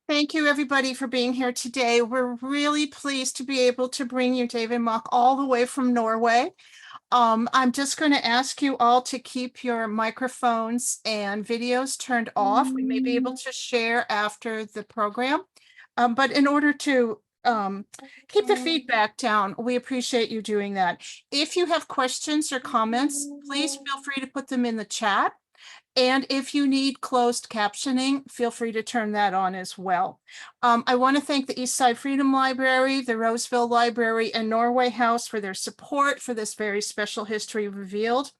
Thank you, everybody, for being here today. We're really pleased to be able to bring you David Mauk all the way from Norway. I'm just going to ask you all to keep your microphones and videos turned off. We may be able to share after the program, but in order to keep the feedback down, we appreciate you doing that. If you have questions or comments, please feel free to put them in the chat. And if you need closed captioning, feel free to turn that on as well. I want to thank the Eastside Freedom Library, the Roseville Library, and Norway House for their support for this very special History Revealed.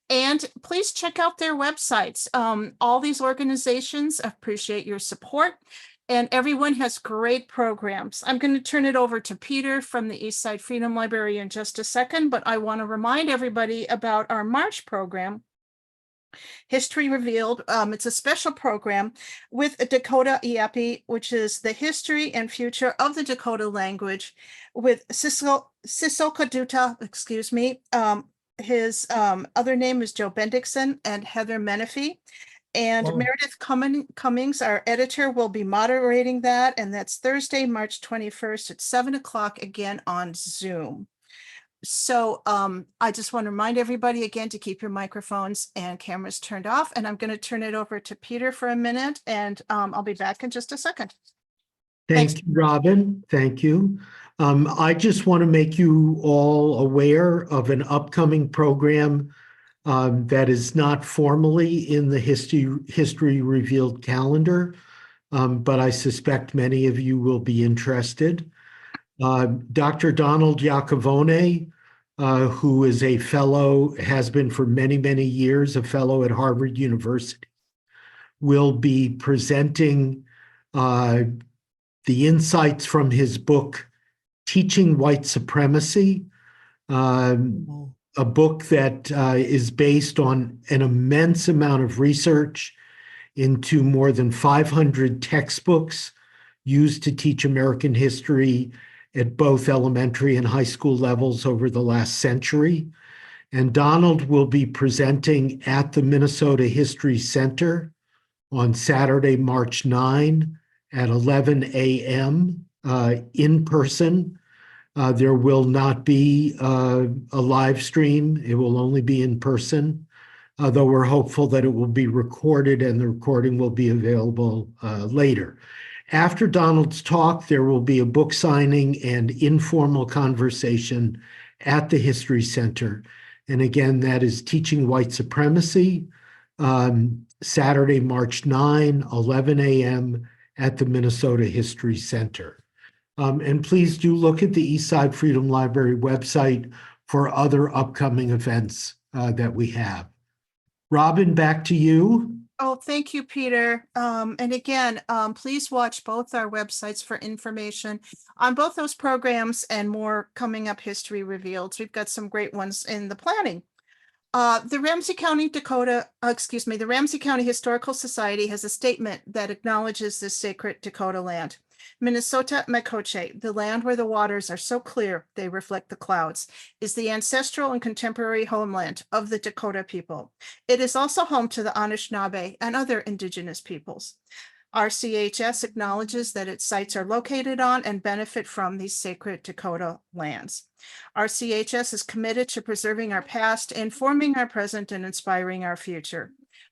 And please check out their websites. All these organizations appreciate your support, and everyone has great programs. I'm going to turn it over to Peter from the Eastside Freedom Library in just a second, but I want to remind everybody about our March program, History Revealed. It's a special program with Dakota Iapi, which is the history and future of the Dakota language, with Sisoka Duta, excuse me. His other name is Joe Bendixson, and Heather Menifee. And Meredith Cummings, our editor, will be moderating that. And that's Thursday, March 21st at 7 o'clock, again on Zoom. So I just want to remind everybody again to keep your microphones and cameras turned off. And I'm going to turn it over to Peter for a minute, and I'll be back in just a second. Thank you, Robin. Thank you. I just want to make you all aware of an upcoming program that is not formally in the History Revealed calendar, but I suspect many of you will be interested. Dr. Donald Iacovone, who is a fellow, has been for many, many years, a fellow at Harvard University, will be presenting the insights from his book, Teaching White Supremacy, a book that is based on an immense amount of research into more than 500 textbooks used to teach American history at both elementary and high school levels over the last century. And Donald will be presenting at the Minnesota History Center on Saturday, March 9 at 11 a.m. In person. There will not be a live stream. It will only be in person, though we're hopeful that it will be recorded and the recording will be available later. After Donald's talk, there will be a book signing and informal conversation at the History Center. And again, that is Teaching White Supremacy, Saturday, March 9, 11 a.m. at the Minnesota History Center. And please do look at the Eastside Freedom Library website for other upcoming events that we have. Robin, back to you. Oh, thank you, Peter. And again, please watch both our websites for information on both those programs and more coming up History Revealed. We've got some great ones in the planning. The Ramsey County the Ramsey County Historical Society has a statement that acknowledges this sacred Dakota land. Minnesota Makoche, the land where the waters are so clear they reflect the clouds, is the ancestral and contemporary homeland of the Dakota people. It is also home to the Anishinaabe and other indigenous peoples. RCHS acknowledges that its sites are located on and benefit from these sacred Dakota lands. RCHS is committed to preserving our past, informing our present, and inspiring our future.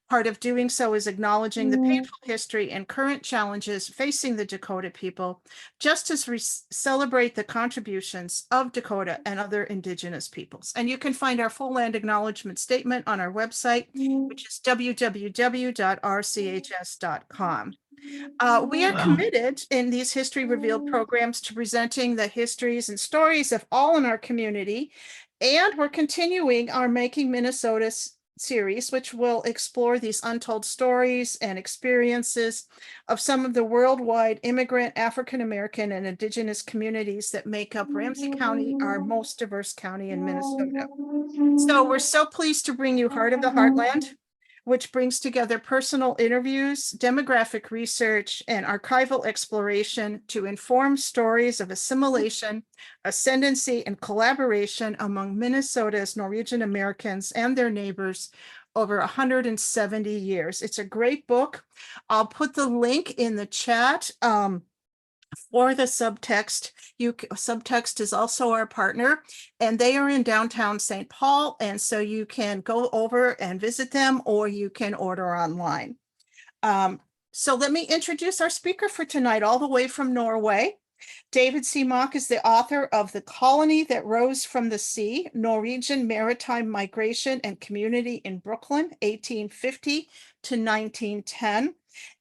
Part of doing so is acknowledging the painful history and current challenges facing the Dakota people, just as we celebrate the contributions of Dakota and other indigenous peoples. And you can find our full land acknowledgement statement on our website, which is www.rchs.com. We are committed in these History Revealed programs to presenting the histories and stories of all in our community. And we're continuing our Making Minnesota series, which will explore these untold stories and experiences of some of the worldwide immigrant, African-American, and indigenous communities that make up Ramsey County, our most diverse county in Minnesota. So we're so pleased to bring you Heart of the Heartland, which brings together personal interviews, demographic research, and archival exploration to inform stories of assimilation, ascendancy, and collaboration among Minnesota's Norwegian Americans and their neighbors over 170 years. It's a great book. I'll put the link in the chat for the subtext. Subtext is also our partner, and they are in downtown St. Paul. And so you can go over and visit them, or you can order online. So let me introduce our speaker for tonight, all the way from Norway. David C. Mauk is the author of The Colony That Rose from the Sea, Norwegian Maritime Migration and Community in Brooklyn, 1850 to 1910.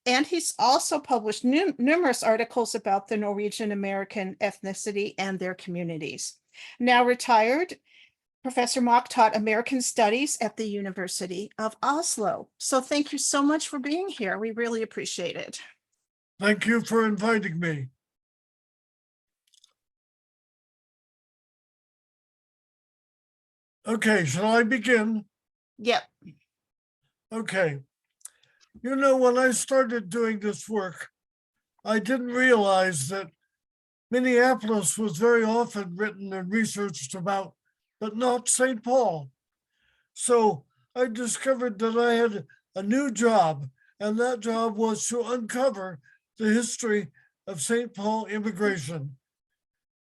And he's also published numerous articles about the Norwegian American ethnicity and their communities. Now retired, Professor Mauk taught American Studies at the University of Oslo. So thank you so much for being here. We really appreciate it. Thank you for inviting me. Okay, shall I begin? Yep. Okay. You know, when I started doing this work, I didn't realize that Minneapolis was very often written and researched about, but not St. Paul. So I discovered that I had a new job, and that job was to uncover the history of St. Paul immigration.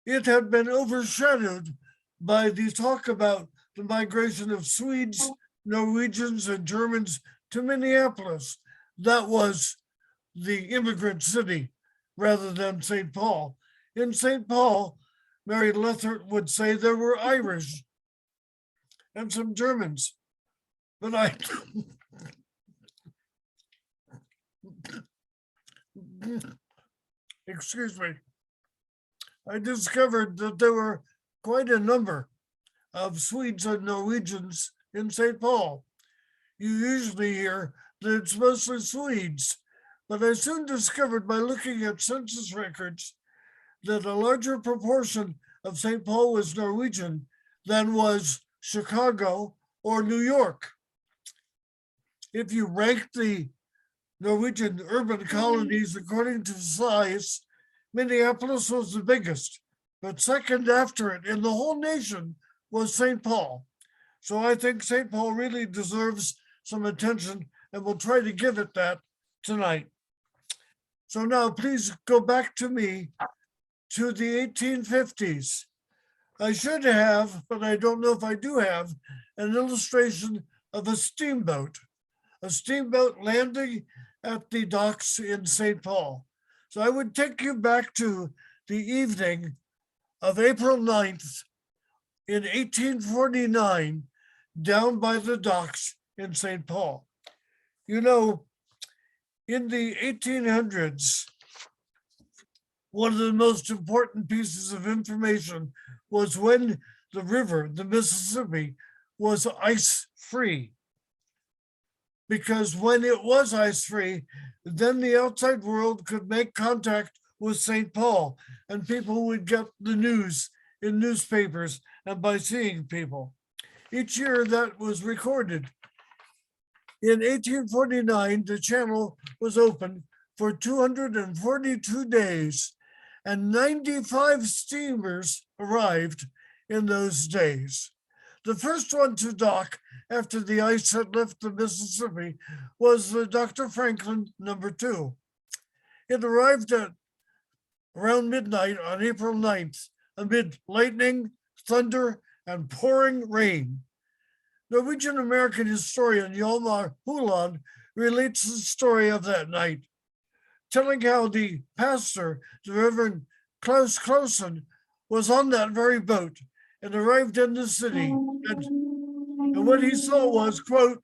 It had been overshadowed by the talk about the migration of Swedes, Norwegians, and Germans to Minneapolis. That was the immigrant city rather than St. Paul. In St. Paul, Mary Lethert would say there were Irish and some Germans, but excuse me, I discovered that there were quite a number of Swedes and Norwegians in St. Paul. You usually hear that it's mostly Swedes, but I soon discovered by looking at census records that a larger proportion of St. Paul was Norwegian than was Chicago or New York. If you rank the Norwegian urban colonies according to size, Minneapolis was the biggest, but second after it in the whole nation was St. Paul. So I think St. Paul really deserves some attention, and we'll try to give it that tonight. So now please go back to me to the 1850s. I should have, but I don't know if I do have, an illustration of a steamboat landing at the docks in St. Paul. So I would take you back to the evening of April 9th in 1849, down by the docks in St. Paul. You know, in the 1800s, one of the most important pieces of information was when the river, the Mississippi, was ice-free. Because when it was ice-free, then the outside world could make contact with St. Paul, and people would get the news in newspapers and by seeing people. Each year that was recorded. In 1849, the channel was open for 242 days, and 95 steamers arrived in those days. The first one to dock after the ice had left the Mississippi was the Dr. Franklin #2. It arrived at around midnight on April 9th, amid lightning, thunder, and pouring rain. Norwegian American historian Hjalmar Huland relates the story of that night, telling how the pastor, the Reverend Klaus Clausen, was on that very boat and arrived in the city. And what he saw was, quote,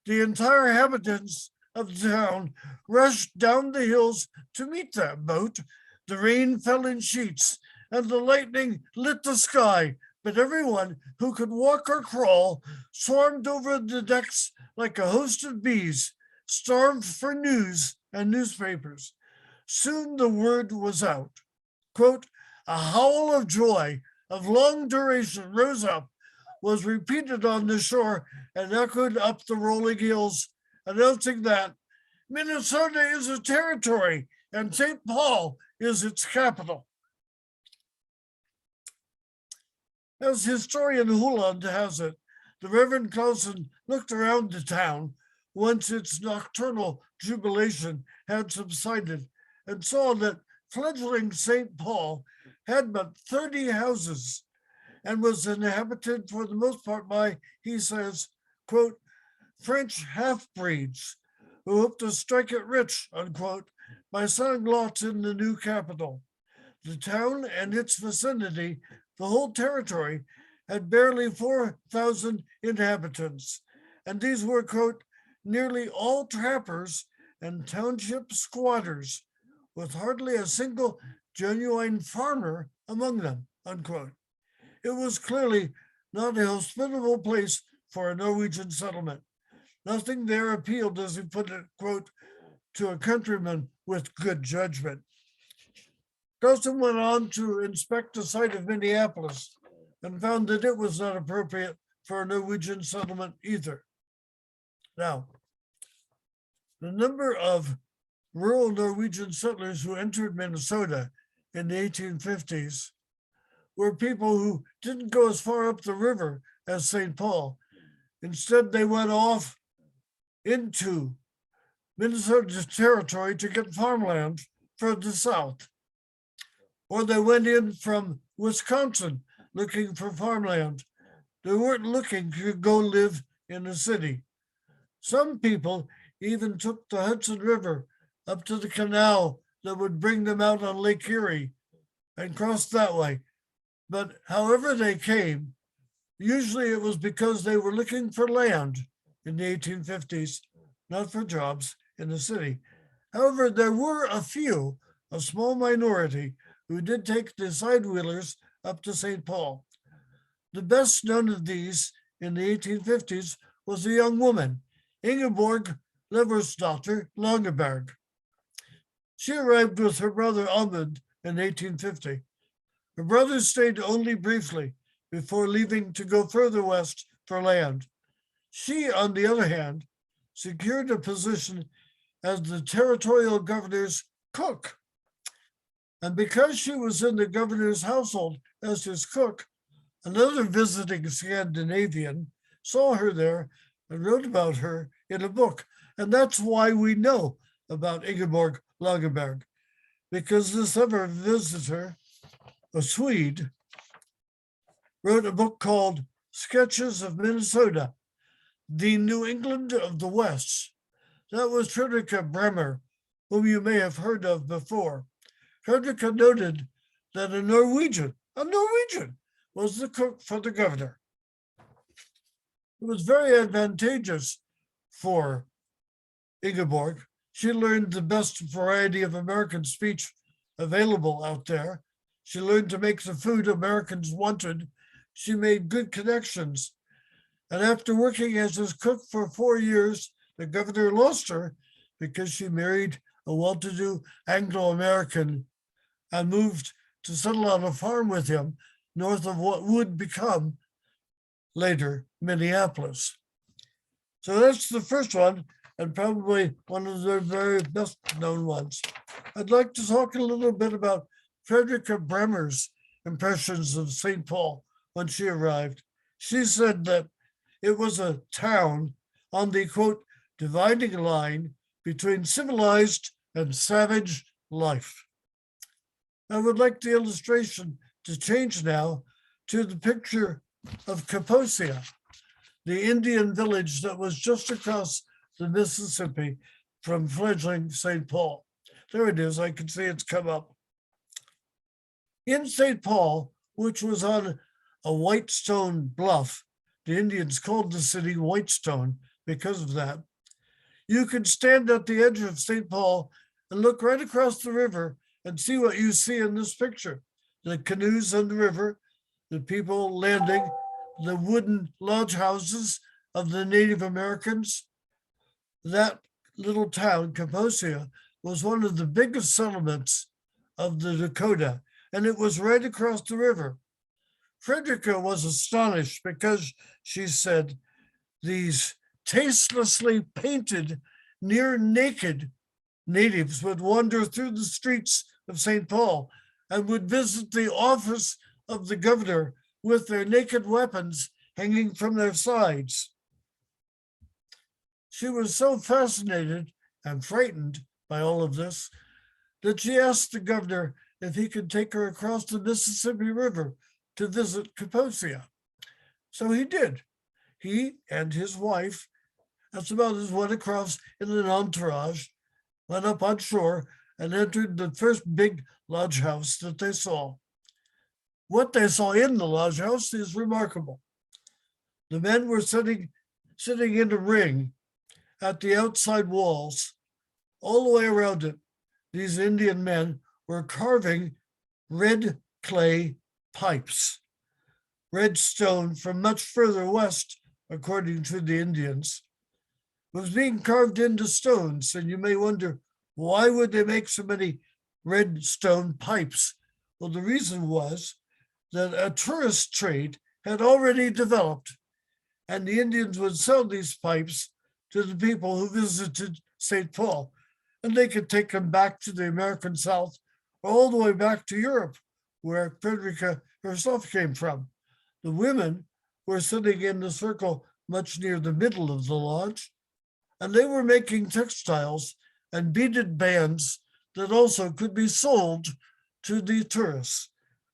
the entire inhabitants of the town rushed down the hills to meet that boat. The rain fell in sheets and the lightning lit the sky, but everyone who could walk or crawl swarmed over the decks like a host of bees, starved for news and newspapers. Soon the word was out. Quote, a howl of joy of long duration rose up, was repeated on the shore, and echoed up the rolling hills, announcing that Minnesota is a territory and St. Paul is its capital. As historian Huland has it, The Reverend Clausen looked around the town once its nocturnal jubilation had subsided and saw that fledgling St. Paul had but 30 houses and was inhabited for the most part by, he says, quote, French half-breeds who hoped to strike it rich, unquote, by selling lots in the new capital. The town and its vicinity, the whole territory, had barely 4,000 inhabitants, and these were, quote, nearly all trappers and township squatters, with hardly a single genuine farmer among them, unquote. It was clearly not a hospitable place for a Norwegian settlement. Nothing there appealed, as he put it, quote, to a countryman with good judgment. Clausen went on to inspect the site of Minneapolis and found that it was not appropriate for a Norwegian settlement either. Now, the number of rural Norwegian settlers who entered Minnesota in the 1850s were people who didn't go as far up the river as St. Paul. Instead, they went off into Minnesota territory to get farmland further south. Or they went in from Wisconsin looking for farmland. They weren't looking to go live in a city. Some people even took the Hudson River up to the canal that would bring them out on Lake Erie and crossed that way. But however they came, usually it was because they were looking for land in the 1850s, not for jobs in the city. However, there were a few, a small minority, who did take the sidewheelers up to St. Paul. The best known of these in the 1850s was a young woman, Ingeborg Leversdotter Longeberg. She arrived with her brother Ahmed in 1850. Her brother stayed only briefly before leaving to go further west for land. She, on the other hand, secured a position as the territorial governor's cook. And because she was in the governor's household as his cook, another visiting Scandinavian saw her there and wrote about her in a book. And that's why we know about Ingeborg Lagerberg, because this other visitor, a Swede, wrote a book called Sketches of Minnesota, the New England of the West. That was Fredrika Bremer, whom you may have heard of before. Fredrika noted that a Norwegian was the cook for the governor. It was very advantageous for Ingeborg. She learned the best variety of American speech available out there. She learned to make the food Americans wanted. She made good connections. And after working as his cook for 4 years, the governor lost her because she married a well-to-do Anglo-American and moved to settle on a farm with him north of what would become later Minneapolis. So that's the first one, and probably one of the very best known ones. I'd like to talk a little bit about Fredrika Bremer's impressions of St. Paul when she arrived. She said that it was a town on the, quote, dividing line between civilized and savage life. I would like the illustration to change now to the picture of Kaposia, the Indian village that was just across the Mississippi from fledgling St. Paul. There it is, I can see it's come up. In St. Paul, which was on a white stone bluff, the Indians called the city Whitestone because of that. You could stand at the edge of St. Paul and look right across the river and see what you see in this picture. The canoes on the river, the people landing, the wooden lodge houses of the Native Americans. That little town, Kaposia, was one of the biggest settlements of the Dakota, and it was right across the river. Fredrika was astonished because she said these tastelessly painted, near naked natives would wander through the streets of St. Paul and would visit the office of the governor with their naked weapons hanging from their sides. She was so fascinated and frightened by all of this that she asked the governor if he could take her across the Mississippi River to visit Kaposia. So he did. He and his wife, that's about as went across in an entourage, went up on shore and entered the first big lodge house that they saw. What they saw in the lodge house is remarkable. The men were sitting in a ring at the outside walls, all the way around it. These Indian men were carving red clay pipes, red stone from much further west, according to the Indians, was being carved into stones. And you may wonder, why would they make so many red stone pipes? Well, the reason was that a tourist trade had already developed, and the Indians would sell these pipes to the people who visited St. Paul, and they could take them back to the American South, all the way back to Europe, where Frederica herself came from. The women were sitting in the circle much near the middle of the lodge, and they were making textiles and beaded bands that also could be sold to the tourists.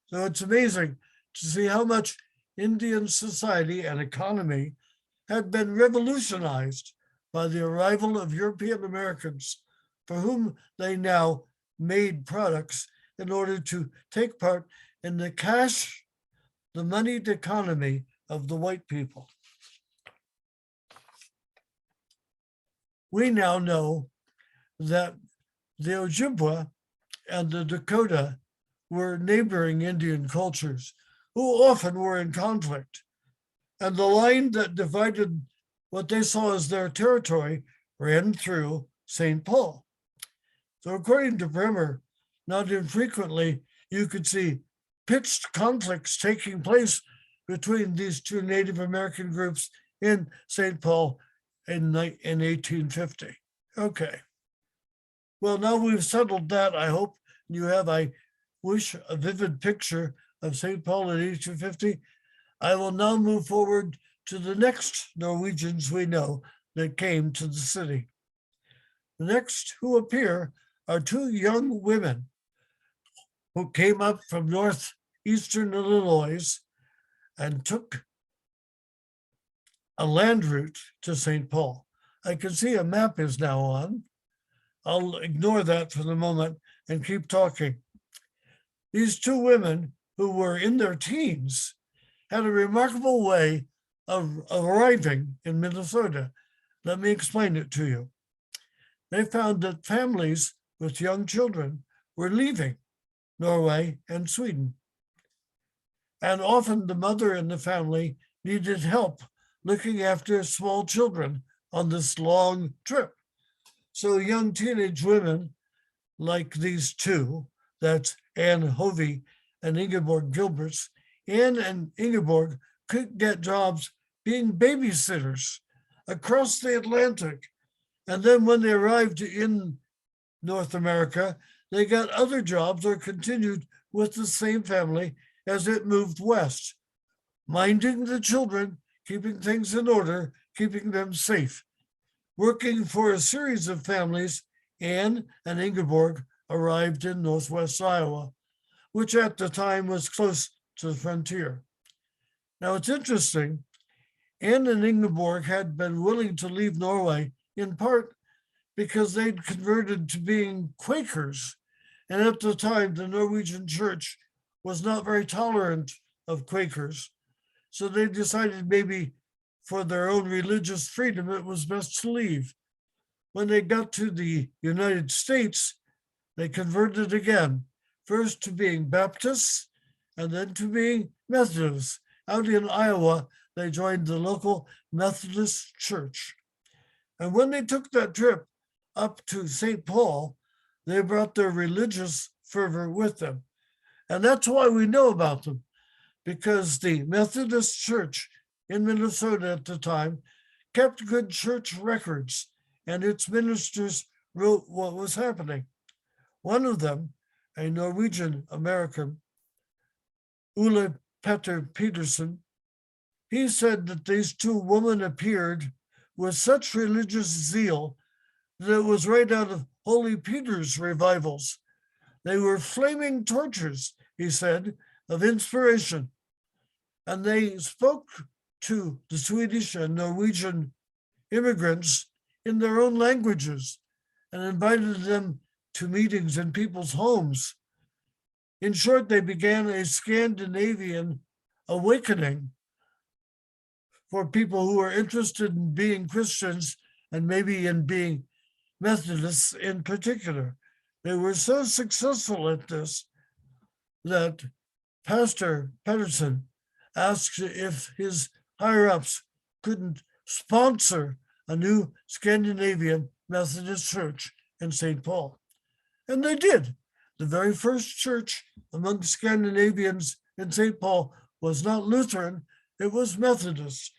So it's amazing to see how much Indian society and economy had been revolutionized by the arrival of European Americans, for whom they now made products in order to take part in the cash, the moneyed economy of the white people. We now know that the Ojibwa and the Dakota were neighboring Indian cultures who often were in conflict. And the line that divided what they saw as their territory ran through St. Paul. So according to Bremer, not infrequently, you could see pitched conflicts taking place between these two Native American groups in St. Paul in 1850. Okay. Well, now we've settled that. I hope you have, I wish, a vivid picture of St. Paul in 1850. I will now move forward to the next Norwegians we know that came to the city. The next who appear are two young women who came up from northeastern Illinois and took a land route to St. Paul. I can see a map is now on. I'll ignore that for the moment and keep talking. These two women who were in their teens had a remarkable way of arriving in Minnesota. Let me explain it to you. They found that families with young children were leaving Norway and Sweden. And often the mother in the family needed help looking after small children on this long trip. So young teenage women like these two, that's Anne Hovey and Ingeborg Gilberts, Anne and Ingeborg could get jobs being babysitters across the Atlantic. And then when they arrived in North America, they got other jobs or continued with the same family as it moved west, minding the children, keeping things in order, keeping them safe. Working for a series of families, Anne and Ingeborg arrived in Northwest Iowa, which at the time was close to the frontier. Now it's interesting, Anne and Ingeborg had been willing to leave Norway in part because they'd converted to being Quakers. And at the time, the Norwegian church was not very tolerant of Quakers. So they decided maybe for their own religious freedom, it was best to leave. When they got to the United States, they converted again, first to being Baptists and then to being Methodists. Out in Iowa, they joined the local Methodist church. And when they took that trip up to St. Paul, they brought their religious fervor with them. And that's why we know about them, because the Methodist church in Minnesota at the time kept good church records, and its ministers wrote what was happening. One of them, a Norwegian American, Ole Petter Peterson, he said that these two women appeared with such religious zeal that it was right out of Holy Peter's revivals. They were flaming torches, he said, of inspiration. And they spoke to the Swedish and Norwegian immigrants in their own languages and invited them to meetings in people's homes. In short, they began a Scandinavian awakening for people who were interested in being Christians and maybe in being Methodists in particular. They were so successful at this that Pastor Pedersen asked if his higher-ups couldn't sponsor a new Scandinavian Methodist church in St. Paul. And they did. The very first church among Scandinavians in St. Paul was not Lutheran, it was Methodist,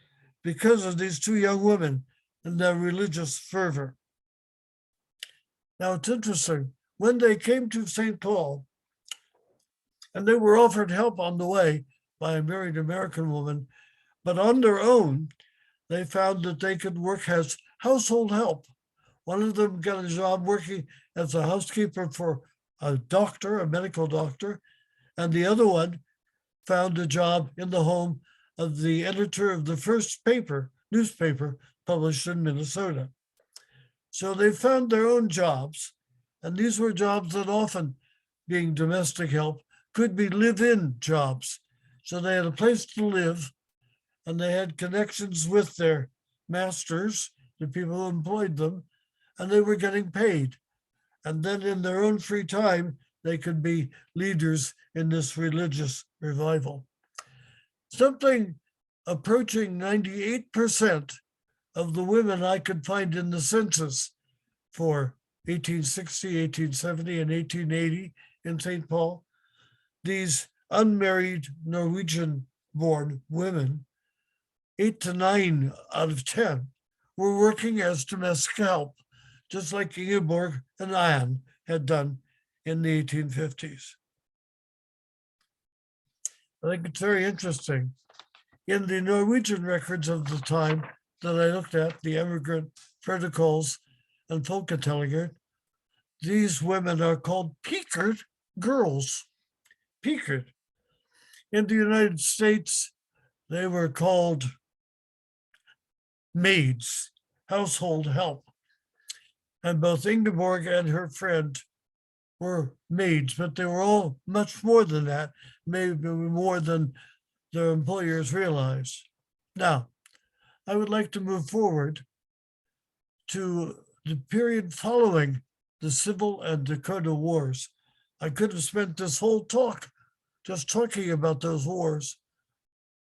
because of these two young women and their religious fervor. Now it's interesting, when they came to St. Paul, and they were offered help on the way by a married American woman, but on their own, they found that they could work as household help. One of them got a job working as a housekeeper for a doctor, a medical doctor, and the other one found a job in the home of the editor of the first newspaper published in Minnesota. So they found their own jobs, and these were jobs that often, being domestic help, could be live-in jobs. So they had a place to live, and they had connections with their masters, the people who employed them, and they were getting paid. And then in their own free time, they could be leaders in this religious revival. Something approaching 98% of the women I could find in the census for 1860, 1870, and 1880 in St. Paul, these unmarried Norwegian-born women, 8 to 9 out of 10, were working as domestic help, just like Ingeborg and Anne had done in the 1850s. I think it's very interesting. In the Norwegian records of the time that I looked at, the Immigrant Protocols and Folketellinger, these women are called peaked girls. Peaked. In the United States, they were called maids, household help. And both Ingeborg and her friend were maids, but they were all much more than that, maybe more than their employers realized. Now, I would like to move forward to the period following the Civil and Dakota Wars. I could have spent this whole talk just talking about those wars,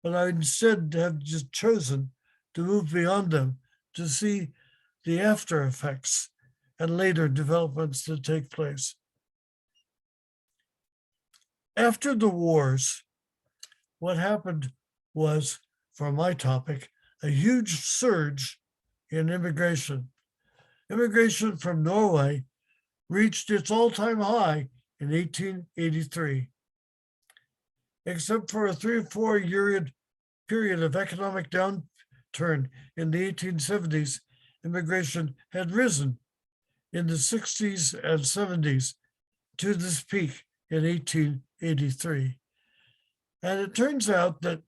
but I instead have just chosen to move beyond them to see the after effects and later developments that take place. After the wars, what happened was, for my topic, a huge surge in immigration. Immigration from Norway reached its all-time high in 1883. Except for a 3 or 4 year period of economic downturn in the 1870s, immigration had risen in the 60s and 70s to this peak in 1883. And it turns out that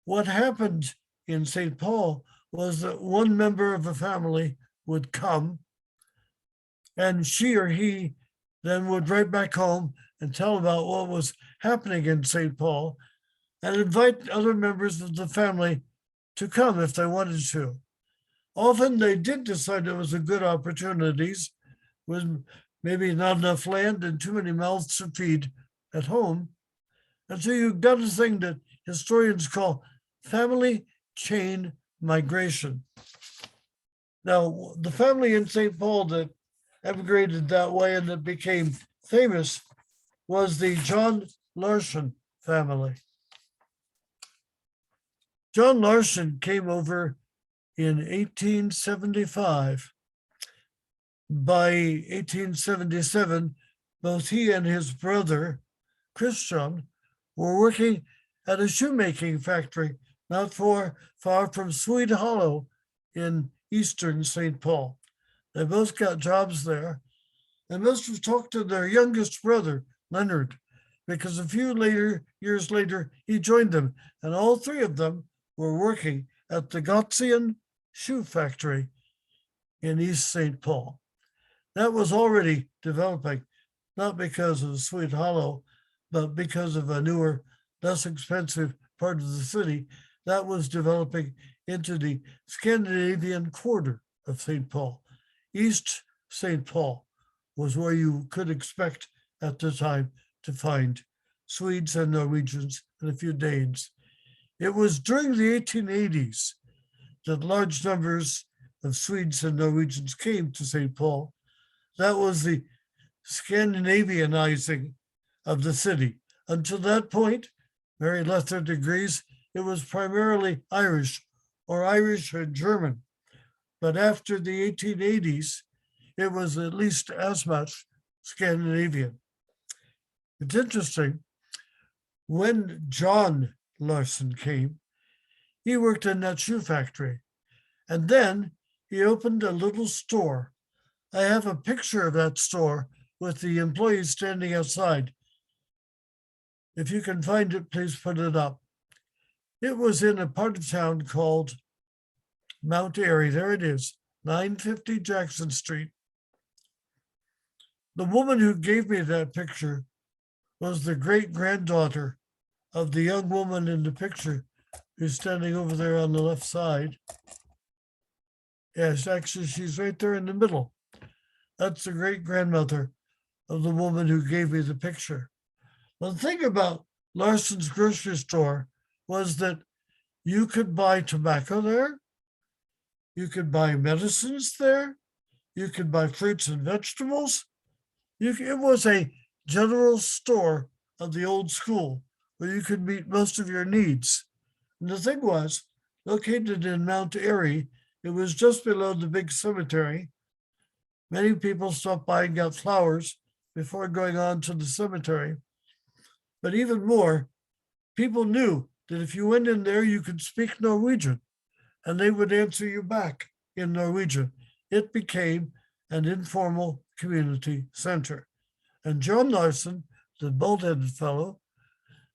what happened in St. Paul was that one member of a family would come, and she or he then would write back home and tell about what was happening in St. Paul and invite other members of the family to come if they wanted to. Often they did decide it was a good opportunities with maybe not enough land and too many mouths to feed at home. And so you got a thing that historians call family chain migration. Now, the family in St. Paul that emigrated that way and that became famous was the John Larson family. John Larson came over in 1875. By 1877, both he and his brother, Christian, were working at a shoemaking factory not far from Sweet Hollow in eastern St. Paul. They both got jobs there and must have talked to their youngest brother, Leonard, because a few years later, he joined them, and all three of them were working at the Gotzian shoe factory in East St. Paul. That was already developing, not because of Sweet Hollow, but because of a newer, less expensive part of the city that was developing into the Scandinavian quarter of St. Paul. East St. Paul was where you could expect at the time to find Swedes and Norwegians and a few Danes. It was during the 1880s that large numbers of Swedes and Norwegians came to St. Paul. That was the Scandinavianizing of the city. Until that point, very lesser degrees, it was primarily Irish or Irish and German. But after the 1880s, it was at least as much Scandinavian. It's interesting, when John Larson came, he worked in that shoe factory. And then he opened a little store. I have a picture of that store with the employees standing outside. If you can find it, please put it up. It was in a part of town called Mount Airy. There it is, 950 Jackson Street. The woman who gave me that picture was the great-granddaughter of the young woman in the picture who's standing over there on the left side. Yes, actually, she's right there in the middle. That's the great-grandmother of the woman who gave me the picture. The thing about Larson's grocery store was that you could buy tobacco there, you could buy medicines there, you could buy fruits and vegetables. It was a general store of the old school where you could meet most of your needs. And the thing was, located in Mount Airy, it was just below the big cemetery. Many people stopped by and got flowers before going on to the cemetery. But even more, people knew that if you went in there, you could speak Norwegian, and they would answer you back in Norwegian. It became an informal community center. And John Larson, the bald-headed fellow,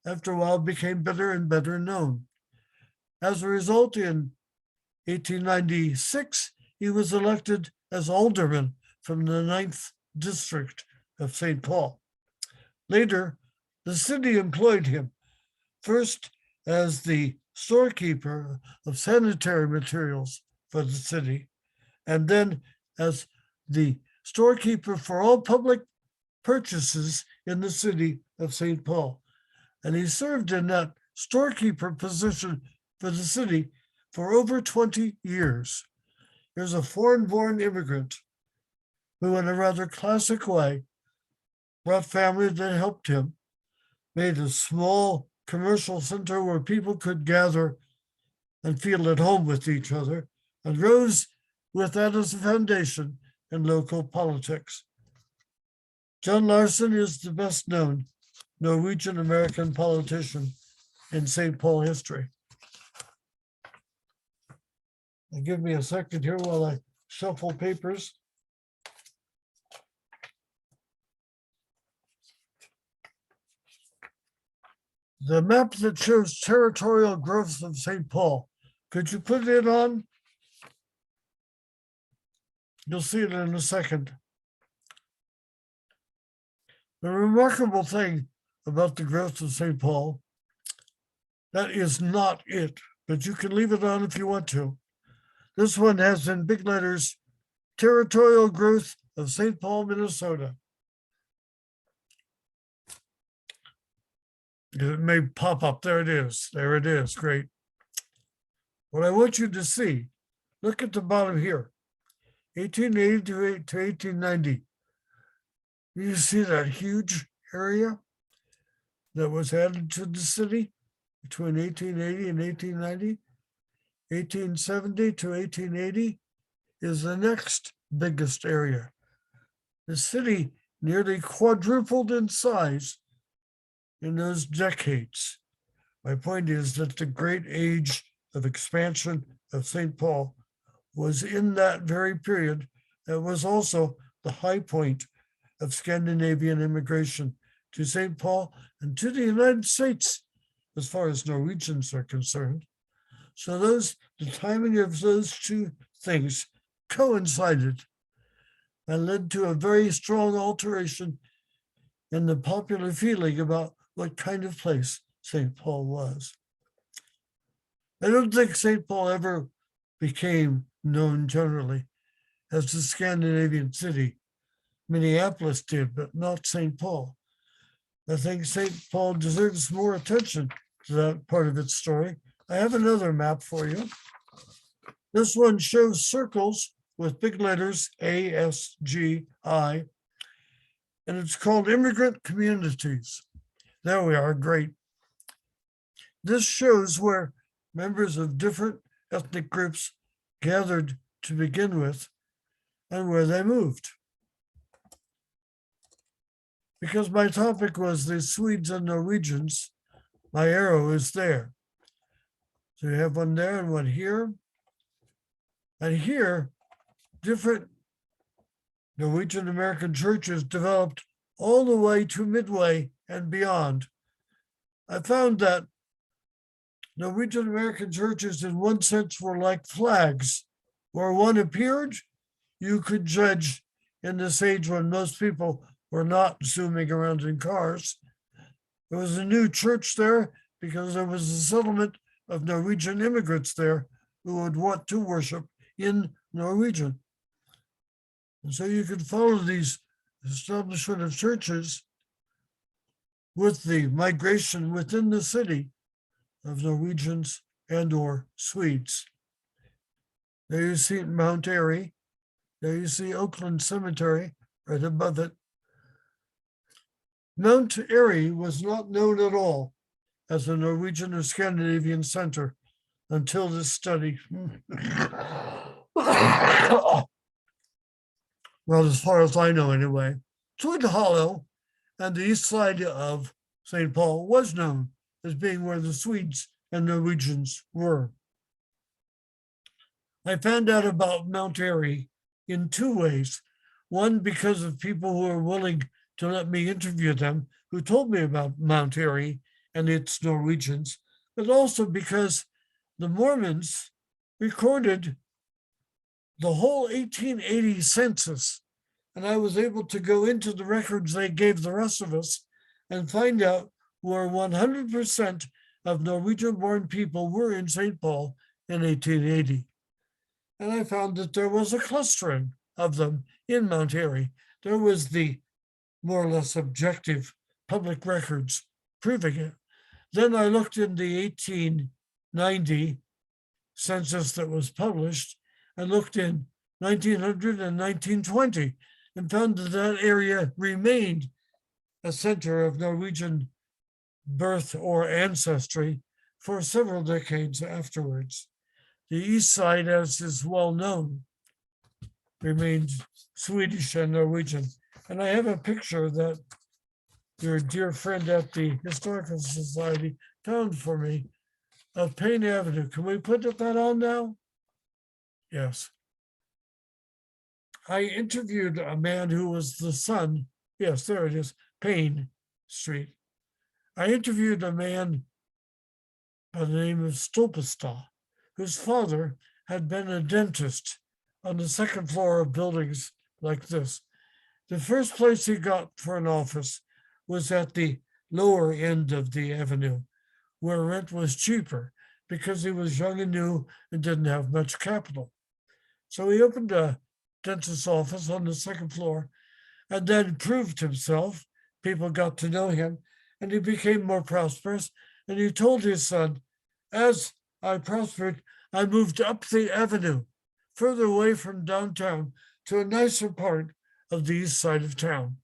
after a while became better and better known. As a result, in 1896, he was elected as alderman from the 9th district of St. Paul. Later, the city employed him, first as the storekeeper of sanitary materials for the city, and then as the storekeeper for all public purchases in the city of St. Paul. And he served in that storekeeper position for the city for over 20 years. Here's a foreign-born immigrant who, in a rather classic way, brought family that helped him, made a small commercial center where people could gather and feel at home with each other, and rose with that as a foundation in local politics. John Larson is the best known Norwegian American politician in St. Paul history. And give me a second here while I shuffle papers. The map that shows territorial growth of St. Paul, could you put it on? You'll see it in a second. The remarkable thing about the growth of St. Paul, that is not it, but you can leave it on if you want to. This one has in big letters, territorial growth of St. Paul, Minnesota. It may pop up. There it is. There it is. Great. What I want you to see, look at the bottom here, 1880 to 1890. You see that huge area that was added to the city between 1880 and 1890? 1870 to 1880 is the next biggest area. The city nearly quadrupled in size in those decades. My point is that the great age of expansion of St. Paul was in that very period. That was also the high point of Scandinavian immigration to St. Paul and to the United States, as far as Norwegians are concerned. So the timing of those two things coincided and led to a very strong alteration in the popular feeling about what kind of place St. Paul was. I don't think St. Paul ever became known generally as the Scandinavian city. Minneapolis did, but not St. Paul. I think St. Paul deserves more attention to that part of its story. I have another map for you. This one shows circles with big letters A, S, G, I, and it's called immigrant communities. There we are, great. This shows where members of different ethnic groups gathered to begin with and where they moved. Because my topic was the Swedes and Norwegians, my arrow is there. So you have one there and one here. And here, different Norwegian American churches developed all the way to Midway and beyond. I found that Norwegian American churches, in one sense, were like flags. Where one appeared, you could judge in this age when most people were not zooming around in cars. There was a new church there because there was a settlement of Norwegian immigrants there who would want to worship in Norwegian. And so you could follow these establishment of churches with the migration within the city of Norwegians and or Swedes. There you see Mount Airy. There you see Oakland Cemetery right above it. Mount Airy was not known at all as a Norwegian or Scandinavian center until this study. Well, as far as I know anyway, Twin Hollow and the east side of St. Paul was known as being where the Swedes and Norwegians were. I found out about Mount Airy in two ways. One, because of people who were willing to let me interview them, who told me about Mount Airy and its Norwegians, but also because the Mormons recorded the whole 1880 census. And I was able to go into the records they gave the rest of us and find out where 100% of Norwegian-born people were in St. Paul in 1880. And I found that there was a clustering of them in Mount Airy. There was the more or less objective public records proving it. Then I looked in the 1890 census that was published and looked in 1900 and 1920 and found that that area remained a center of Norwegian birth or ancestry for several decades afterwards. The east side, as is well known, remained Swedish and Norwegian. And I have a picture that your dear friend at the Historical Society found for me of Payne Avenue. Can we put that on now? Yes. I interviewed a man who was the son. Yes, there it is, Payne Street. I interviewed a man by the name of Stolpestad, whose father had been a dentist on the second floor of buildings like this. The first place he got for an office was at the lower end of the avenue, where rent was cheaper because he was young and new and didn't have much capital. So he opened a dentist's office on the second floor and then proved himself. People got to know him and he became more prosperous. And he told his son, as I prospered, I moved up the avenue, further away from downtown to a nicer part of the east side of town.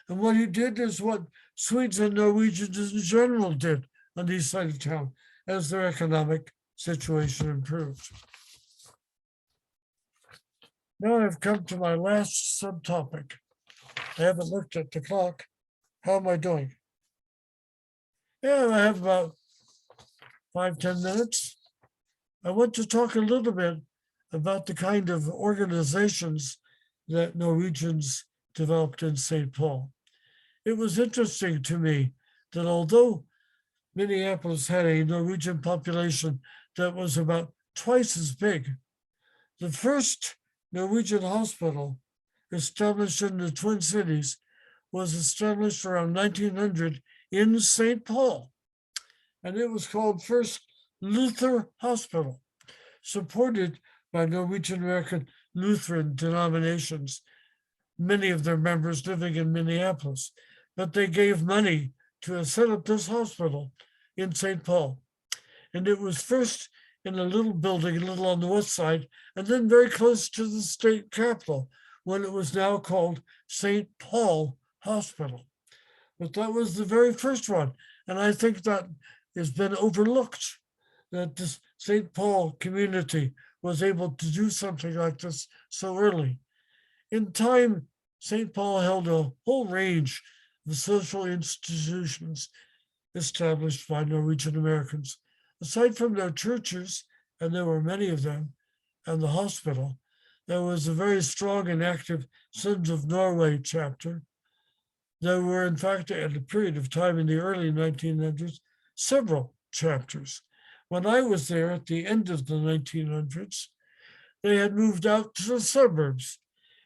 And what he did is what Swedes and Norwegians in general did on the east side of town as their economic situation improved. Now I've come to my last subtopic. I haven't looked at the clock. How am I doing? Yeah, I have about 5-10 minutes. I want to talk a little bit about the kind of organizations that Norwegians developed in St. Paul. It was interesting to me that although Minneapolis had a Norwegian population that was about twice as big, the first Norwegian hospital established in the Twin Cities was established around 1900 in St. Paul. And it was called First Luther Hospital, supported by Norwegian American Lutheran denominations, many of their members living in Minneapolis. But they gave money to set up this hospital in St. Paul. And it was first in a little building, a little on the west side, and then very close to the state capitol, when it was now called St. Paul Hospital. But that was the very first one. And I think that has been overlooked, that this St. Paul community was able to do something like this so early. In time, St. Paul held a whole range of social institutions established by Norwegian Americans. Aside from their churches, and there were many of them, and the hospital, there was a very strong and active Sons of Norway chapter. There were, in fact, at a period of time in the early 1900s, several chapters. When I was there at the end of the 1900s, they had moved out to the suburbs.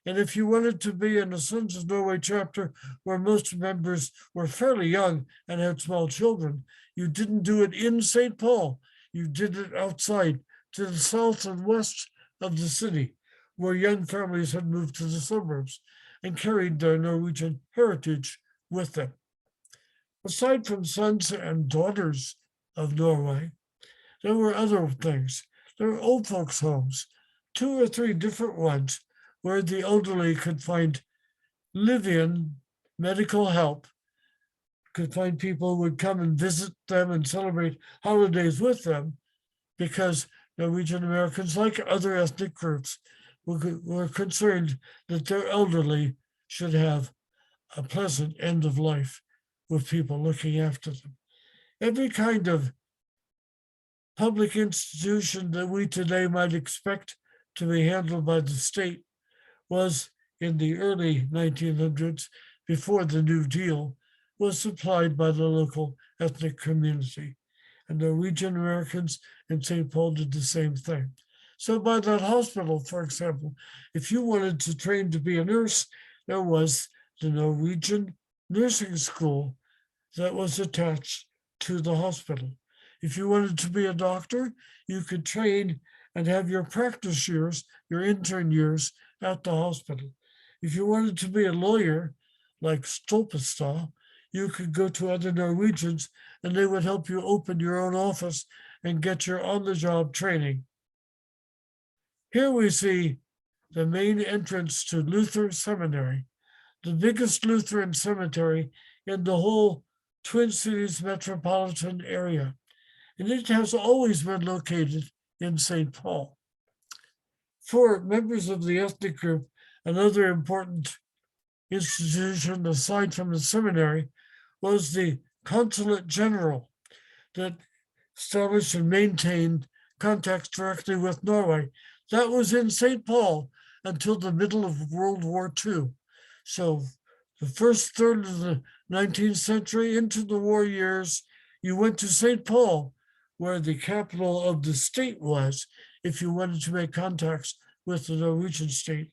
And if you wanted to be in a Sons of Norway chapter where most members were fairly young and had small children, you didn't do it in St. Paul. You did it outside to the south and west of the city, where young families had moved to the suburbs and carried their Norwegian heritage with them. Aside from sons and daughters of Norway, there were other things. There were old folks' homes, 2 or 3 different ones, where the elderly could find live-in medical help, could find people who would come and visit them and celebrate holidays with them, because Norwegian Americans, like other ethnic groups, were concerned that their elderly should have a pleasant end of life with people looking after them. Every kind of public institution that we today might expect to be handled by the state was in the early 1900s, before the New Deal, was supplied by the local ethnic community. And Norwegian Americans in St. Paul did the same thing. So by that hospital, for example, if you wanted to train to be a nurse, there was the Norwegian nursing school that was attached to the hospital. If you wanted to be a doctor, you could train and have your practice years, your intern years at the hospital. If you wanted to be a lawyer, like Stolpestad, you could go to other Norwegians and they would help you open your own office and get your on-the-job training. Here we see the main entrance to Luther Seminary, the biggest Lutheran cemetery in the whole Twin Cities metropolitan area. And it has always been located in St. Paul. For members of the ethnic group, another important institution aside from the seminary was the Consulate General that established and maintained contacts directly with Norway. That was in St. Paul until the middle of World War II. So the first third of the 19th century into the war years, you went to St. Paul, where the capital of the state was, if you wanted to make contacts with the Norwegian state.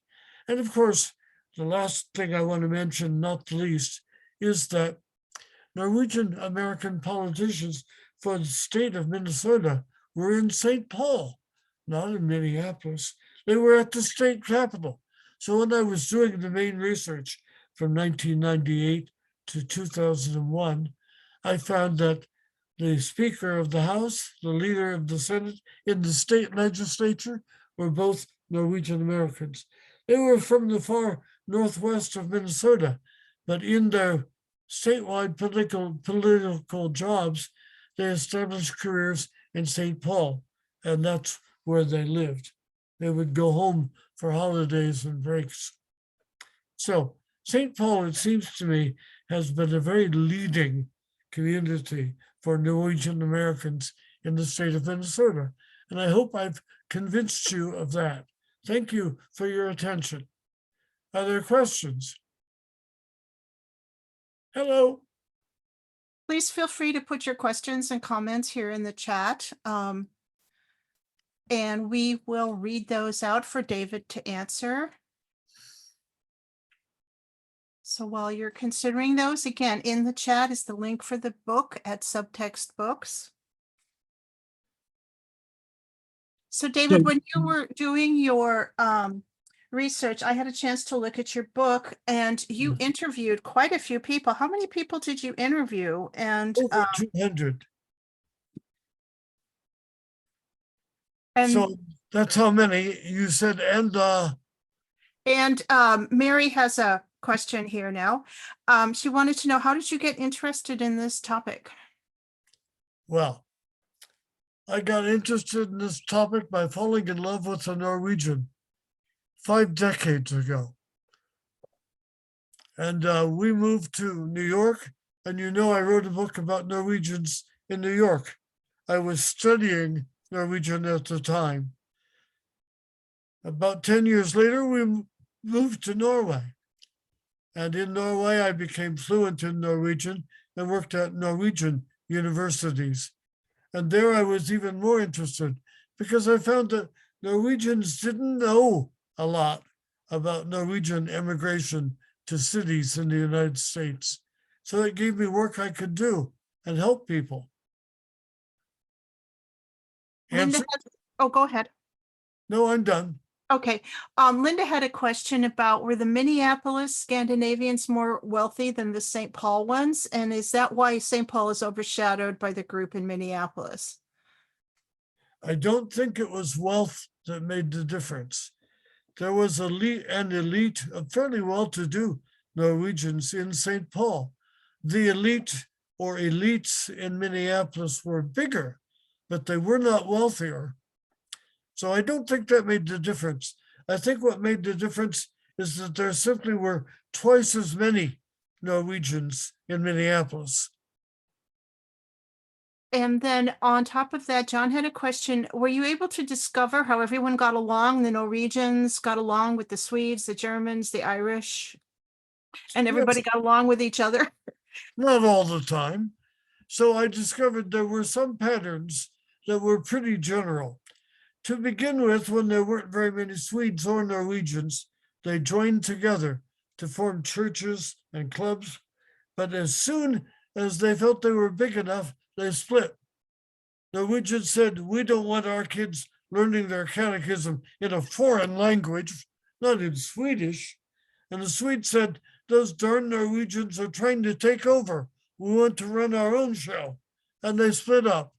And of course, the last thing I want to mention, not the least, is that Norwegian American politicians for the state of Minnesota were in St. Paul, not in Minneapolis. They were at the state capitol. So when I was doing the main research from 1998 to 2001, I found that the Speaker of the House, the leader of the Senate in the state legislature were both Norwegian Americans. They were from the far northwest of Minnesota, but in their statewide political jobs, they established careers in St. Paul, and that's where they lived. They would go home for holidays and breaks. So St. Paul, it seems to me, has been a very leading community for Norwegian Americans in the state of Minnesota. And I hope I've convinced you of that. Thank you for your attention. Are there questions? Hello. Please feel free to put your questions and comments here in the chat. And we will read those out for David to answer. So while you're considering those, again, in the chat is the link for the book at Subtext Books. So David, when you were doing your research, I had a chance to look at your book and you interviewed quite a few people. How many people did you interview? And Over 200. And so that's how many you said. And Mary has a question here now. She wanted to know, how did you get interested in this topic? Well, I got interested in this topic by falling in love with a Norwegian 5 decades ago. And we moved to New York. And you know, I wrote a book about Norwegians in New York. I was studying Norwegian at the time. About 10 years later, we moved to Norway. And in Norway, I became fluent in Norwegian and worked at Norwegian universities. And there I was even more interested because I found that Norwegians didn't know a lot about Norwegian immigration to cities in the United States. So it gave me work I could do and help people. Linda oh, go ahead. No, I'm done. Okay. Linda had a question about, were the Minneapolis Scandinavians more wealthy than the St. Paul ones? And is that why St. Paul is overshadowed by the group in Minneapolis? I don't think it was wealth that made the difference. There was an elite of fairly well-to-do Norwegians in St. Paul. The elite or elites in Minneapolis were bigger, but they were not wealthier. So I don't think that made the difference. I think what made the difference is that there simply were twice as many Norwegians in Minneapolis. And then on top of that, John had a question. Were you able to discover how everyone got along? The Norwegians got along with the Swedes, the Germans, the Irish, and everybody got along with each other? Not all the time. So I discovered there were some patterns that were pretty general. To begin with, when there weren't very many Swedes or Norwegians, they joined together to form churches and clubs. But as soon as they felt they were big enough, they split. Norwegians said, we don't want our kids learning their catechism in a foreign language, not in Swedish. And the Swedes said, those darn Norwegians are trying to take over. We want to run our own show. And they split up.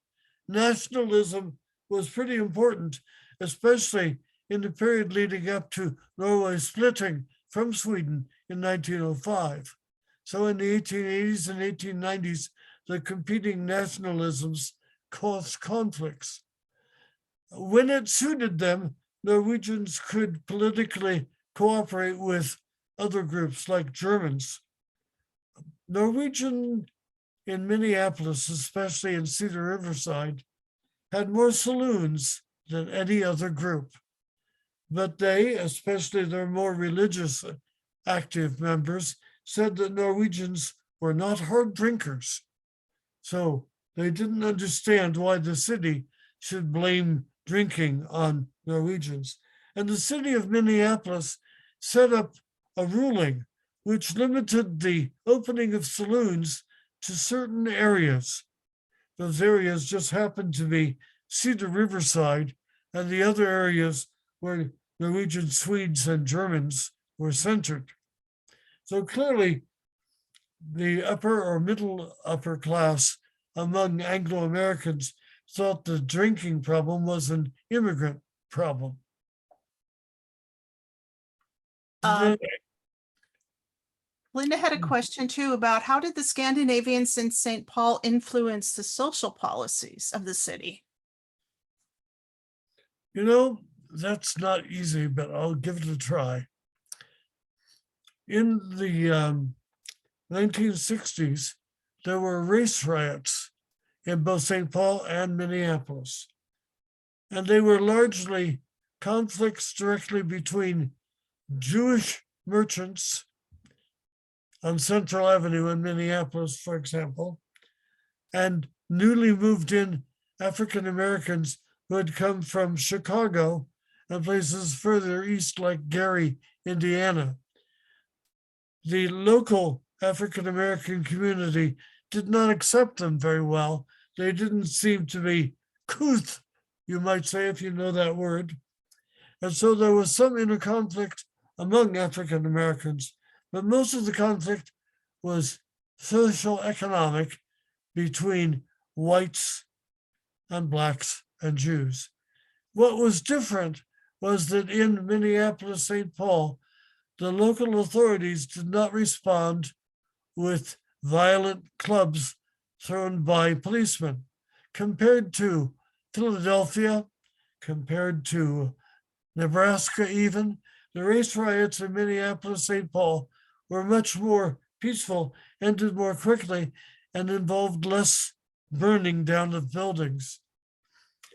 Nationalism was pretty important, especially in the period leading up to Norway splitting from Sweden in 1905. So in the 1880s and 1890s, the competing nationalisms caused conflicts. When it suited them, Norwegians could politically cooperate with other groups like Germans. Norwegian in Minneapolis, especially in Cedar Riverside, had more saloons than any other group. But they, especially their more religious active members, said that Norwegians were not hard drinkers. So they didn't understand why the city should blame drinking on Norwegians. And the city of Minneapolis set up a ruling which limited the opening of saloons to certain areas. Those areas just happened to be Cedar Riverside and the other areas where Norwegian, Swedes, and Germans were centered. So clearly, the upper or middle upper class among Anglo-Americans thought the drinking problem was an immigrant problem. Linda had a question too about, how did the Scandinavians in St. Paul influence the social policies of the city? You know, that's not easy, but I'll give it a try. In the 1960s, there were race riots in both St. Paul and Minneapolis. And they were largely conflicts directly between Jewish merchants on Central Avenue in Minneapolis, for example, and newly moved in African Americans who had come from Chicago and places further east like Gary, Indiana. The local African American community did not accept them very well. They didn't seem to be couth, you might say, if you know that word. And so there was some inner conflict among African Americans, but most of the conflict was social economic between whites and blacks and Jews. What was different was that in Minneapolis-St. Paul, the local authorities did not respond with violent clubs thrown by policemen, compared to Philadelphia, compared to Nebraska even. The race riots in Minneapolis-St. Paul were much more peaceful, ended more quickly, and involved less burning down of buildings.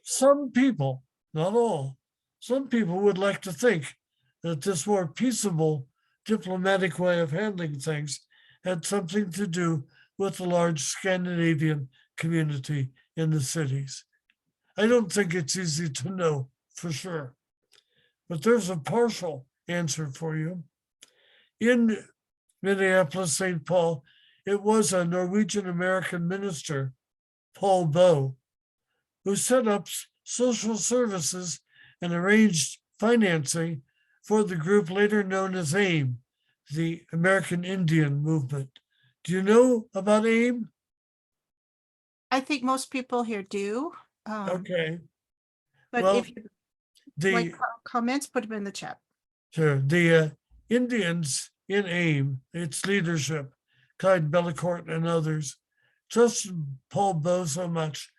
Some people, not all, some people would like to think that this more peaceable diplomatic way of handling things had something to do with the large Scandinavian community in the cities. I don't think it's easy to know for sure, but there's a partial answer for you. In Minneapolis-St. Paul, it was a Norwegian American minister, Paul Boe, who set up social services and arranged financing for the group later known as AIM, the American Indian Movement. Do you know about AIM? I think most people here do. Okay. But Well, if you like comments, put them in the chat. Sure. The Indians in AIM, its leadership, Clyde Bellecourt and others, trusted Paul Boe so much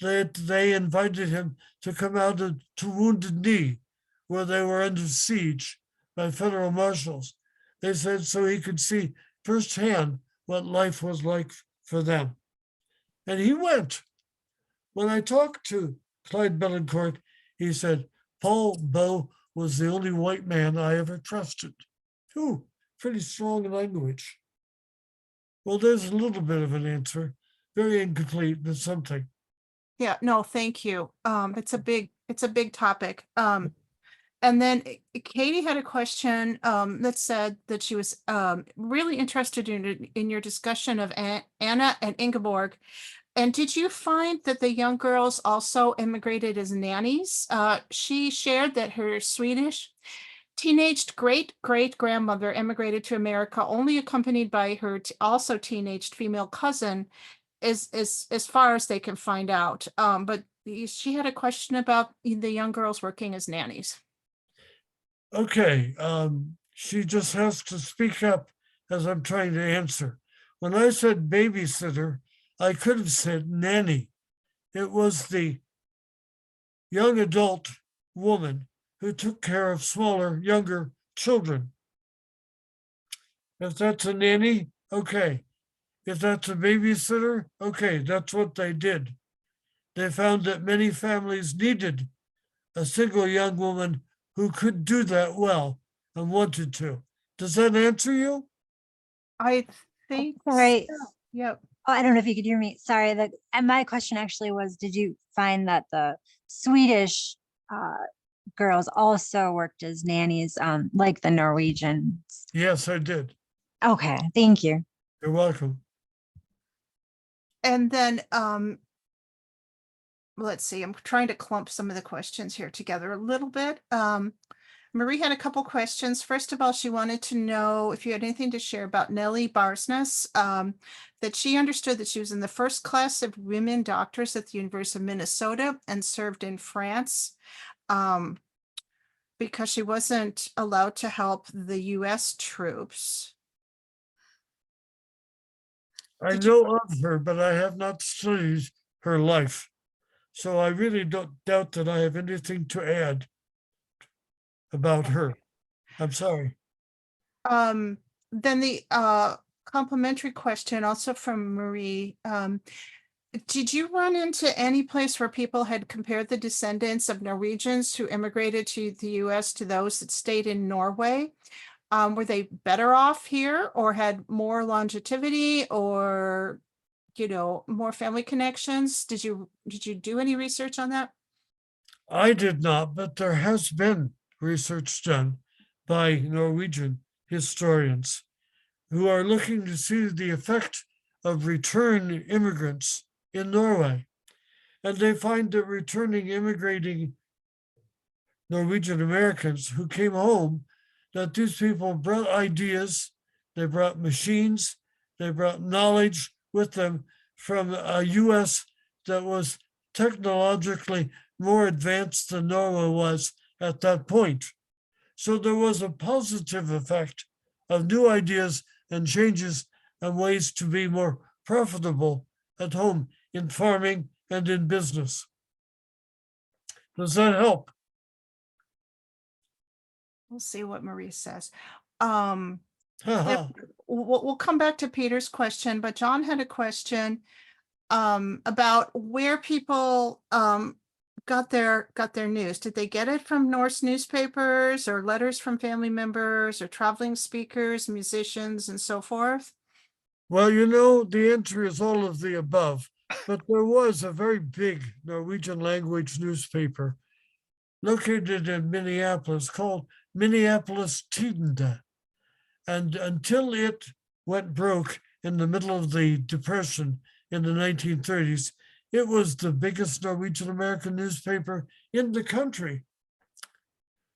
that they invited him to come out to Wounded Knee, where they were under siege by federal marshals. They said so he could see firsthand what life was like for them. And he went. When I talked to Clyde Bellecourt, he said, Paul Boe was the only white man I ever trusted. Ooh, pretty strong language. Well, there's a little bit of an answer, very incomplete, but something. Yeah, no, thank you. It's a big topic. And then Katie had a question that said that she was really interested in your discussion of Anna and Ingeborg. And did you find that the young girls also immigrated as nannies? She shared that her Swedish teenaged great-great-grandmother immigrated to America only accompanied by her also teenaged female cousin, as far as they can find out. But she had a question about the young girls working as nannies. Okay, she just has to speak up as I'm trying to answer. When I said babysitter, I could have said nanny. It was the young adult woman who took care of smaller, younger children. If that's a nanny, okay. If that's a babysitter, okay, that's what they did. They found that many families needed a single young woman who could do that well and wanted to. Does that answer you? I think. Sorry. So. Yep. Oh, I don't know if you could hear me. Sorry. And my question actually was, did you find that the Swedish girls also worked as nannies, like the Norwegians? Yes, I did. Okay, thank you. You're welcome. And then, let's see, I'm trying to clump some of the questions here together a little bit. Marie had a couple questions. First of all, she wanted to know if you had anything to share about Nellie Barsness, that she understood that she was in the first class of women doctors at the University of Minnesota and served in France because she wasn't allowed to help the US troops. I know of her, but I have not studied her life. So I really don't doubt that I have anything to add about her. I'm sorry. Then the complimentary question also from Marie. Did you run into any place where people had compared the descendants of Norwegians who immigrated to the US to those that stayed in Norway? Were they better off here or had more longevity or, more family connections? Did you do any research on that? I did not, but there has been research done by Norwegian historians who are looking to see the effect of return immigrants in Norway. And they find that returning immigrating Norwegian Americans who came home, that these people brought ideas, they brought machines, they brought knowledge with them from a US that was technologically more advanced than Norway was at that point. So there was a positive effect of new ideas and changes and ways to be more profitable at home in farming and in business. Does that help? We'll see what Marie says. Haha. We'll come back to Peter's question, but John had a question about where people got their news. Did they get it from Norse newspapers or letters from family members or traveling speakers, musicians, and so forth? Well, the answer is all of the above, but there was a very big Norwegian language newspaper located in Minneapolis called Minneapolis-St. And until it went broke in the middle of the Depression in the 1930s, it was the biggest Norwegian American newspaper in the country.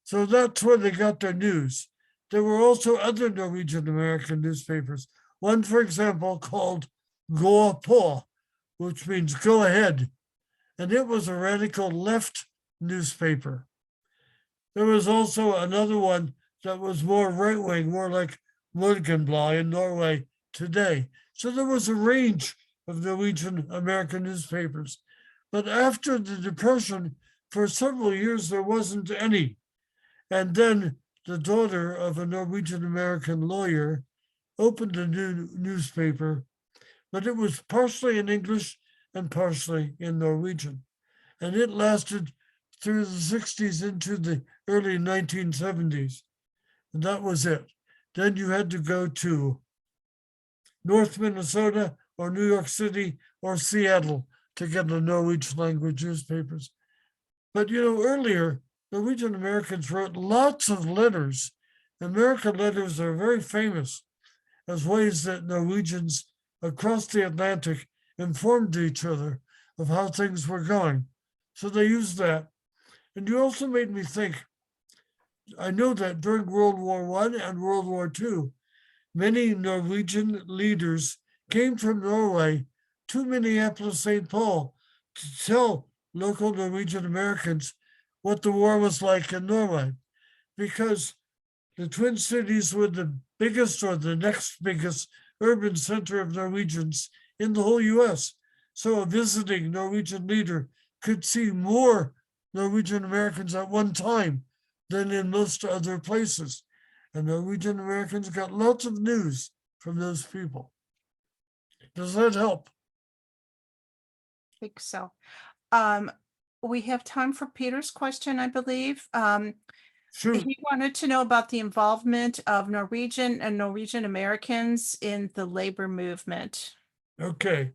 So that's where they got their news. There were also other Norwegian American newspapers. One, for example, called Gå på, which means go ahead. And it was a radical left newspaper. There was also another one that was more right-wing, more like Morgenblad in Norway today. So there was a range of Norwegian American newspapers. But after the Depression, for several years, there wasn't any. And then the daughter of a Norwegian American lawyer opened a new newspaper, but it was partially in English and partially in Norwegian. And it lasted through the 60s into the early 1970s. And that was it. Then you had to go to North Minnesota or New York City or Seattle to get the Norwegian language newspapers. But earlier, Norwegian Americans wrote lots of letters. American letters are very famous as ways that Norwegians across the Atlantic informed each other of how things were going. So they used that. And you also made me think, I know that during World War I and World War II, many Norwegian leaders came from Norway to Minneapolis-St. Paul to tell local Norwegian Americans what the war was like in Norway, because the Twin Cities were the biggest or the next biggest urban center of Norwegians in the whole US. So a visiting Norwegian leader could see more Norwegian Americans at one time than in most other places. And Norwegian Americans got lots of news from those people. Does that help? I think so. We have time for Peter's question, I believe. Sure. He wanted to know about the involvement of Norwegian and Norwegian Americans in the labor movement. Okay.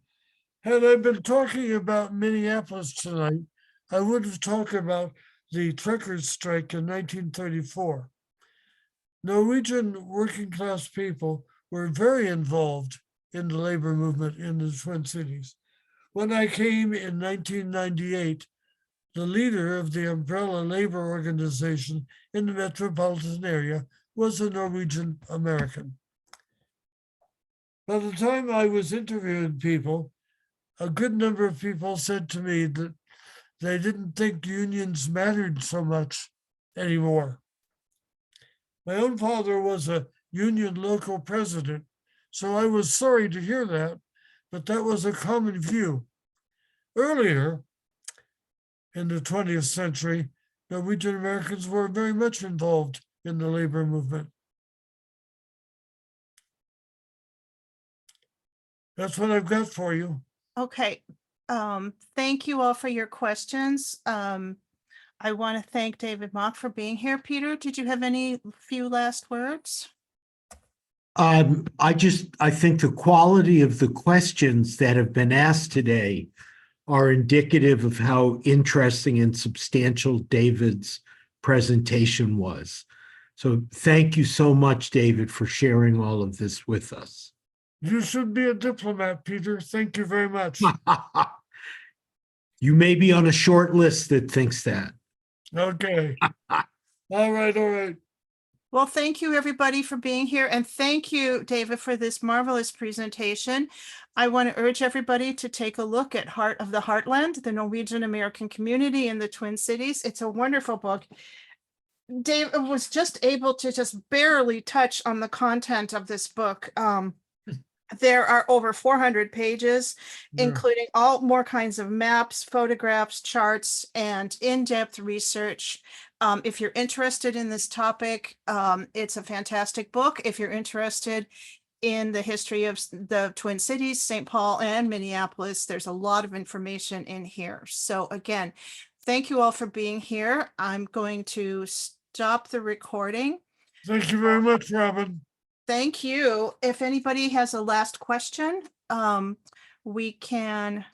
Had I been talking about Minneapolis tonight, I would have talked about the truckers' strike in 1934. Norwegian working class people were very involved in the labor movement in the Twin Cities. When I came in 1998, the leader of the umbrella labor organization in the metropolitan area was a Norwegian American. By the time I was interviewing people, a good number of people said to me that they didn't think unions mattered so much anymore. My own father was a union local president, so I was sorry to hear that, but that was a common view. Earlier in the 20th century, Norwegian Americans were very much involved in the labor movement. That's what I've got for you. Okay, Thank you all for your questions. I want to thank David Mauk for being here. Peter, did you have any few last words? I think the quality of the questions that have been asked today are indicative of how interesting and substantial David's presentation was. So thank you so much, David, for sharing all of this with us. You should be a diplomat, Peter. Thank you very much. You may be on a short list that thinks that. Okay. All right, all right. Well, thank you, everybody, for being here. And thank you, David, for this marvelous presentation. I want to urge everybody to take a look at Heart of the Heartland, the Norwegian American community in the Twin Cities. It's a wonderful book. Dave was just able to just barely touch on the content of this book. There are over 400 pages, Yeah. including all more kinds of maps, photographs, charts, and in-depth research. If you're interested in this topic, it's a fantastic book. If you're interested in the history of the Twin Cities, St. Paul and Minneapolis, there's a lot of information in here. So again, thank you all for being here. I'm going to stop the recording. Thank you very much, Robin. Thank you. If anybody has a last question, we can